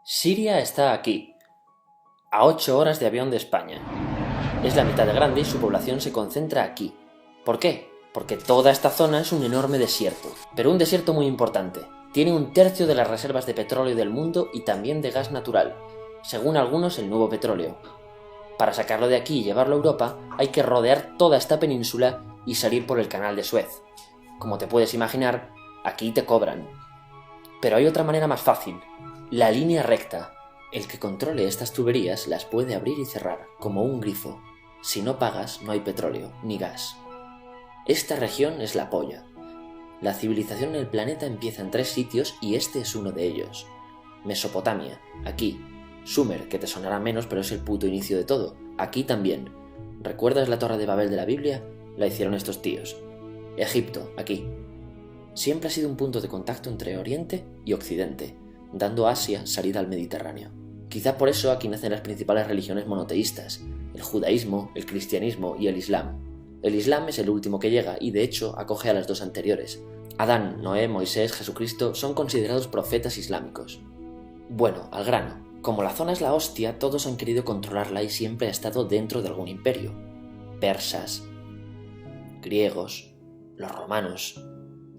Siria está aquí, a 8 horas de avión de España. Es la mitad de grande y su población se concentra aquí. ¿Por qué? Porque toda esta zona es un enorme desierto, pero un desierto muy importante. Tiene 1/3 de las reservas de petróleo del mundo y también de gas natural, según algunos el nuevo petróleo. Para sacarlo de aquí y llevarlo a Europa, hay que rodear toda esta península y salir por el canal de Suez. Como te puedes imaginar, aquí te cobran. Pero hay otra manera más fácil, la línea recta. El que controle estas tuberías las puede abrir y cerrar, como un grifo. Si no pagas, no hay petróleo, ni gas. Esta región es la polla. La civilización en el planeta empieza en 3 sitios y este es uno de ellos. Mesopotamia, aquí. Sumer, que te sonará menos, pero es el puto inicio de todo. Aquí también. ¿Recuerdas la Torre de Babel de la Biblia? La hicieron estos tíos. Egipto, aquí. Siempre ha sido un punto de contacto entre Oriente y Occidente, dando a Asia salida al Mediterráneo. Quizá por eso aquí nacen las principales religiones monoteístas, el judaísmo, el cristianismo y el islam. El islam es el último que llega y de hecho acoge a las 2 anteriores. Adán, Noé, Moisés, Jesucristo son considerados profetas islámicos. Bueno, al grano. Como la zona es la hostia, todos han querido controlarla y siempre ha estado dentro de algún imperio. Persas, griegos, los romanos.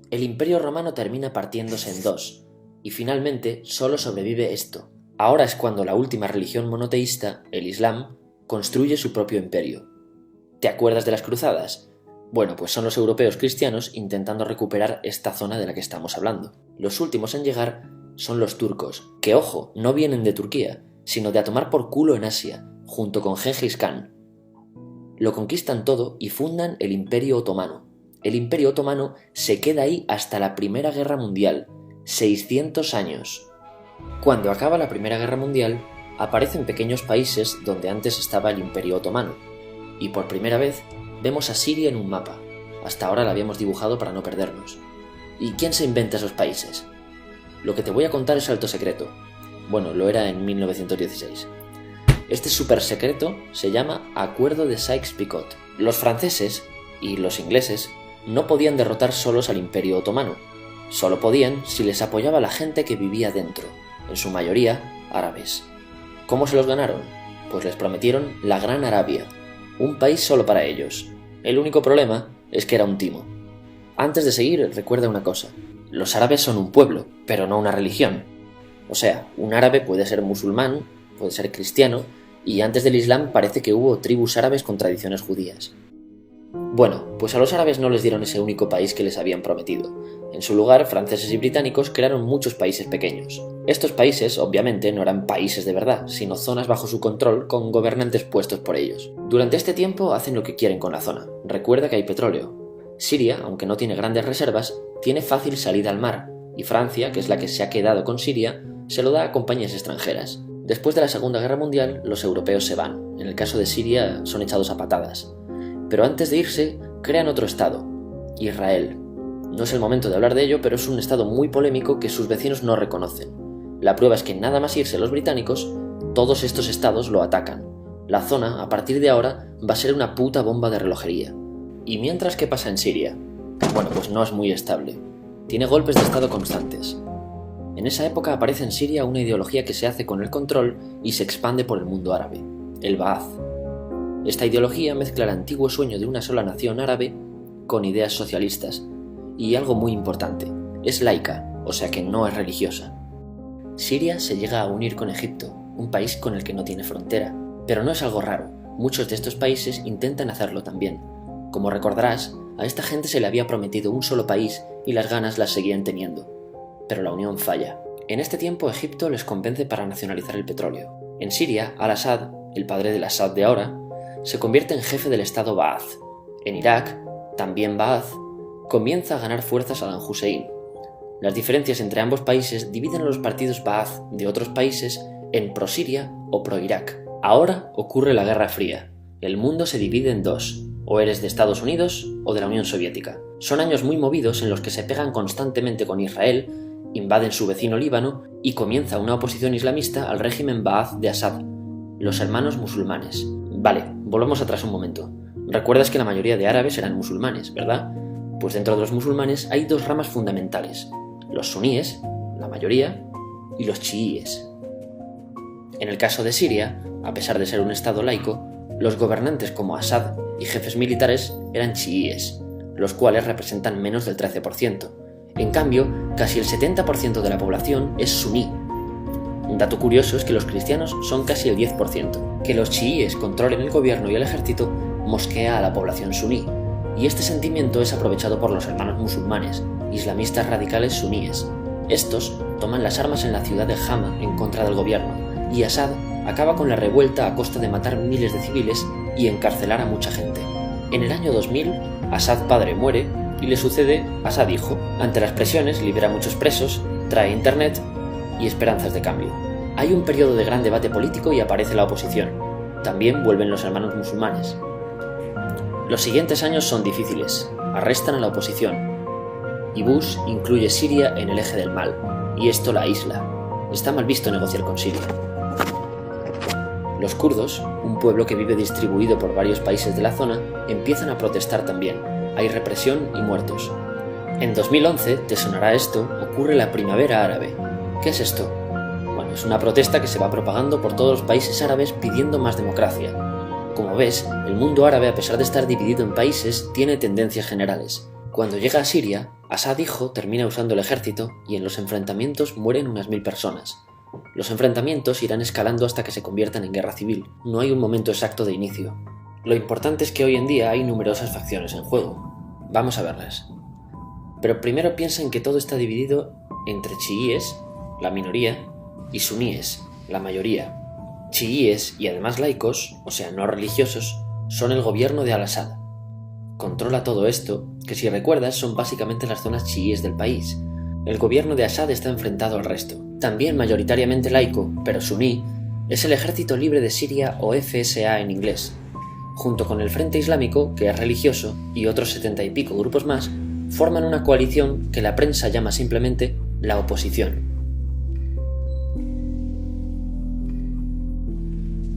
El imperio romano termina partiéndose en 2, y finalmente solo sobrevive esto. Ahora es cuando la última religión monoteísta, el Islam, construye su propio imperio. ¿Te acuerdas de las cruzadas? Bueno, pues son los europeos cristianos intentando recuperar esta zona de la que estamos hablando. Los últimos en llegar son los turcos, que ojo, no vienen de Turquía, sino de a tomar por culo en Asia, junto con Gengis Khan. Lo conquistan todo y fundan el Imperio Otomano. El Imperio Otomano se queda ahí hasta la Primera Guerra Mundial, 600 años. Cuando acaba la Primera Guerra Mundial, aparecen pequeños países donde antes estaba el Imperio Otomano, y por primera vez vemos a Siria en un mapa. Hasta ahora la habíamos dibujado para no perdernos. ¿Y quién se inventa esos países? Lo que te voy a contar es alto secreto. Bueno, lo era en 1916. Este súper secreto se llama Acuerdo de Sykes-Picot. Los franceses y los ingleses no podían derrotar solos al Imperio Otomano. Solo podían si les apoyaba la gente que vivía dentro, en su mayoría árabes. ¿Cómo se los ganaron? Pues les prometieron la Gran Arabia, un país solo para ellos. El único problema es que era un timo. Antes de seguir, recuerda una cosa. Los árabes son un pueblo, pero no una religión. O sea, un árabe puede ser musulmán, puede ser cristiano, y antes del Islam parece que hubo tribus árabes con tradiciones judías. Bueno, pues a los árabes no les dieron ese único país que les habían prometido. En su lugar, franceses y británicos crearon muchos países pequeños. Estos países, obviamente, no eran países de verdad, sino zonas bajo su control con gobernantes puestos por ellos. Durante este tiempo hacen lo que quieren con la zona. Recuerda que hay petróleo. Siria, aunque no tiene grandes reservas, tiene fácil salida al mar, y Francia, que es la que se ha quedado con Siria, se lo da a compañías extranjeras. Después de la Segunda Guerra Mundial, los europeos se van. En el caso de Siria, son echados a patadas. Pero antes de irse, crean otro estado, Israel. No es el momento de hablar de ello, pero es un estado muy polémico que sus vecinos no reconocen. La prueba es que nada más irse los británicos, todos estos estados lo atacan. La zona, a partir de ahora, va a ser una puta bomba de relojería. ¿Y mientras qué pasa en Siria? Bueno, pues no es muy estable. Tiene golpes de estado constantes. En esa época aparece en Siria una ideología que se hace con el control y se expande por el mundo árabe, el Ba'ath. Esta ideología mezcla el antiguo sueño de una sola nación árabe con ideas socialistas. Y algo muy importante, es laica, o sea que no es religiosa. Siria se llega a unir con Egipto, un país con el que no tiene frontera. Pero no es algo raro, muchos de estos países intentan hacerlo también. Como recordarás, a esta gente se le había prometido un solo país y las ganas las seguían teniendo. Pero la unión falla. En este tiempo Egipto les convence para nacionalizar el petróleo. En Siria, Al-Assad, el padre del Assad de ahora, se convierte en jefe del estado Ba'ath. En Irak, también Ba'ath, comienza a ganar fuerza Saddam Hussein. Las diferencias entre ambos países dividen a los partidos Ba'ath de otros países en pro-Siria o pro-Irak. Ahora ocurre la Guerra Fría. El mundo se divide en 2. O eres de Estados Unidos o de la Unión Soviética. Son años muy movidos en los que se pegan constantemente con Israel, invaden su vecino Líbano y comienza una oposición islamista al régimen Ba'ath de Assad, los hermanos musulmanes. Vale, volvamos atrás un momento. Recuerdas que la mayoría de árabes eran musulmanes, ¿verdad? Pues dentro de los musulmanes hay 2 ramas fundamentales, los suníes, la mayoría, y los chiíes. En el caso de Siria, a pesar de ser un estado laico, los gobernantes como Assad y jefes militares eran chiíes, los cuales representan menos del 13%. En cambio, casi el 70% de la población es suní. Un dato curioso es que los cristianos son casi el 10%. Que los chiíes controlen el gobierno y el ejército mosquea a la población suní, y este sentimiento es aprovechado por los hermanos musulmanes, islamistas radicales suníes. Estos toman las armas en la ciudad de Hama en contra del gobierno, y Assad acaba con la revuelta a costa de matar miles de civiles y encarcelar a mucha gente. En el año 2000, Assad padre muere y le sucede Assad hijo. Ante las presiones libera a muchos presos, trae internet y esperanzas de cambio. Hay un periodo de gran debate político y aparece la oposición. También vuelven los hermanos musulmanes. Los siguientes años son difíciles, arrestan a la oposición, y Bush incluye Siria en el eje del mal, y esto la aísla. Está mal visto negociar con Siria. Los kurdos, un pueblo que vive distribuido por varios países de la zona, empiezan a protestar también. Hay represión y muertos. En 2011, te sonará esto, ocurre la Primavera Árabe. ¿Qué es esto? Bueno, es una protesta que se va propagando por todos los países árabes pidiendo más democracia. Como ves, el mundo árabe, a pesar de estar dividido en países, tiene tendencias generales. Cuando llega a Siria, Assad hijo termina usando el ejército y en los enfrentamientos mueren unas 1000 personas. Los enfrentamientos irán escalando hasta que se conviertan en guerra civil. No hay un momento exacto de inicio. Lo importante es que hoy en día hay numerosas facciones en juego. Vamos a verlas. Pero primero piensa en que todo está dividido entre chiíes, la minoría, y suníes, la mayoría. Chiíes y además laicos, o sea, no religiosos, son el gobierno de Al-Assad. Controla todo esto, que si recuerdas son básicamente las zonas chiíes del país. El gobierno de Assad está enfrentado al resto. También mayoritariamente laico, pero suní, es el Ejército Libre de Siria o FSA en inglés. Junto con el Frente Islámico, que es religioso, y otros 70 y pico grupos más, forman una coalición que la prensa llama simplemente la oposición.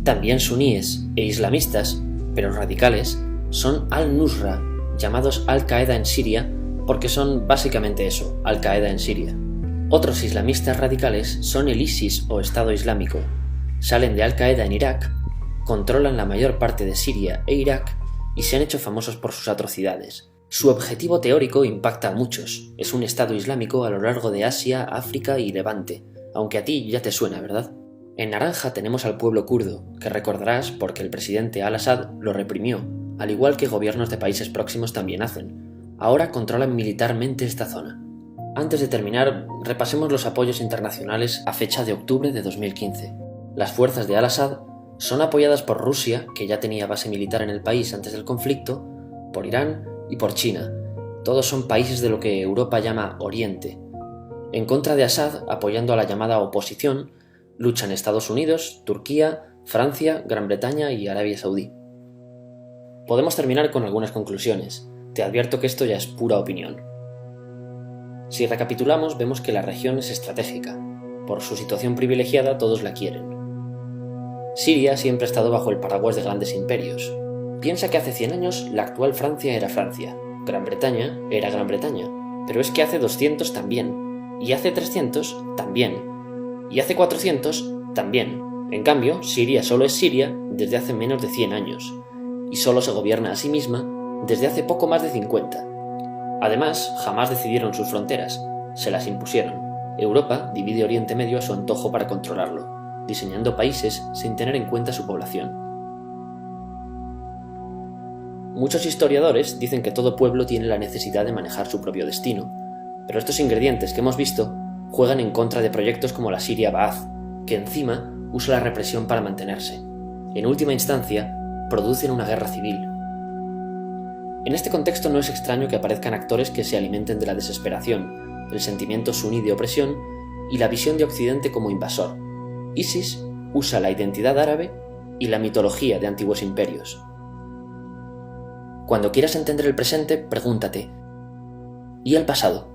También suníes e islamistas, pero radicales, son Al-Nusra, llamados Al-Qaeda en Siria, porque son básicamente eso, Al-Qaeda en Siria. Otros islamistas radicales son el ISIS o Estado Islámico. Salen de Al-Qaeda en Irak, controlan la mayor parte de Siria e Irak y se han hecho famosos por sus atrocidades. Su objetivo teórico impacta a muchos. Es un Estado Islámico a lo largo de Asia, África y Levante, aunque a ti ya te suena, ¿verdad? En naranja tenemos al pueblo kurdo, que recordarás porque el presidente Al-Assad lo reprimió, al igual que gobiernos de países próximos también hacen. Ahora controlan militarmente esta zona. Antes de terminar, repasemos los apoyos internacionales a fecha de octubre de 2015. Las fuerzas de Al-Assad son apoyadas por Rusia, que ya tenía base militar en el país antes del conflicto, por Irán y por China. Todos son países de lo que Europa llama Oriente. En contra de Assad, apoyando a la llamada oposición, luchan Estados Unidos, Turquía, Francia, Gran Bretaña y Arabia Saudí. Podemos terminar con algunas conclusiones. Te advierto que esto ya es pura opinión. Si recapitulamos, vemos que la región es estratégica. Por su situación privilegiada, todos la quieren. Siria siempre ha estado bajo el paraguas de grandes imperios. Piensa que hace 100 años la actual Francia era Francia, Gran Bretaña era Gran Bretaña, pero es que hace 200 también, y hace 300 también, y hace 400 también. En cambio, Siria solo es Siria desde hace menos de 100 años, y solo se gobierna a sí misma desde hace poco más de 50. Además, jamás decidieron sus fronteras, se las impusieron. Europa divide Oriente Medio a su antojo para controlarlo, diseñando países sin tener en cuenta su población. Muchos historiadores dicen que todo pueblo tiene la necesidad de manejar su propio destino, pero estos ingredientes que hemos visto juegan en contra de proyectos como la Siria Ba'ath, que encima usa la represión para mantenerse. En última instancia, producen una guerra civil. En este contexto no es extraño que aparezcan actores que se alimenten de la desesperación, el sentimiento suní de opresión y la visión de Occidente como invasor. ISIS usa la identidad árabe y la mitología de antiguos imperios. Cuando quieras entender el presente, pregúntate: ¿y el pasado?